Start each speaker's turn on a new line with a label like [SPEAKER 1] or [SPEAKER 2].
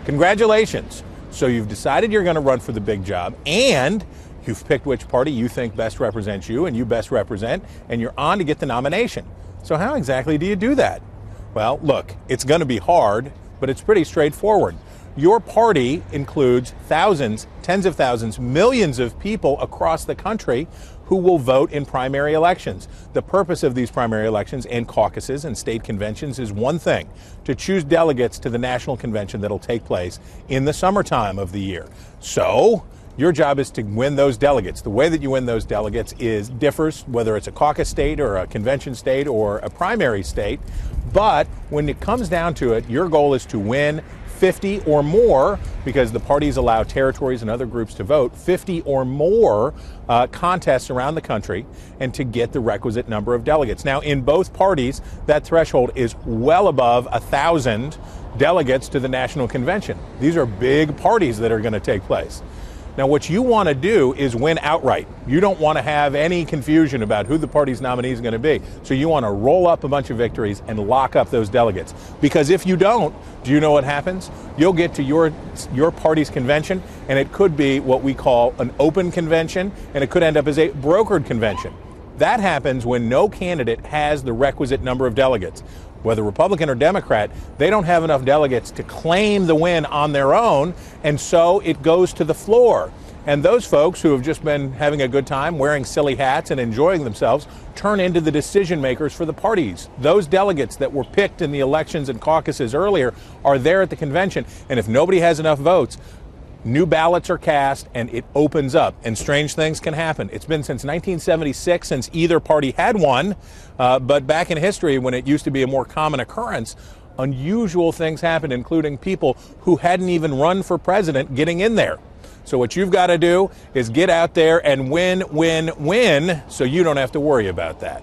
[SPEAKER 1] Congratulations. So you've decided you're going to run for the big job, and you've picked which party you think best represents you and you best represent, and you're on to get the nomination. So how exactly do you do that? Well, look, it's going to be hard, but it's pretty straightforward. Your party includes thousands, tens of thousands, millions of people across the country who will vote in primary elections. The purpose of these primary elections and caucuses and state conventions is one thing: to choose delegates to the national convention that'll take place in the summertime of the year. So your job is to win those delegates. The way that you win those delegates differs whether it's a caucus state or a convention state or a primary state. But when it comes down to it, your goal is to win 50 or more, because the parties allow territories and other groups to vote, 50 or more contests around the country, and to get the requisite number of delegates. Now, in both parties, that threshold is well above 1,000 delegates to the national convention. These are big parties that are going to take place. Now, what you want to do is win outright. You don't want to have any confusion about who the party's nominee is going to be. So you want to roll up a bunch of victories and lock up those delegates. Because if you don't, do you know what happens? You'll get to your party's convention, and it could be what we call an open convention, and it could end up as a brokered convention. That happens when no candidate has the requisite number of delegates. Whether Republican or Democrat, they don't have enough delegates to claim the win on their own, and so it goes to the floor. And those folks who have just been having a good time, wearing silly hats and enjoying themselves, turn into the decision makers for the parties. Those delegates that were picked in the elections and caucuses earlier are there at the convention, and if nobody has enough votes, new ballots are cast, and it opens up, and strange things can happen. It's been since 1976 since either party had one, but back in history, when it used to be a more common occurrence, unusual things happened, including people who hadn't even run for president getting in there. So what you've got to do is get out there and win, so you don't have to worry about that.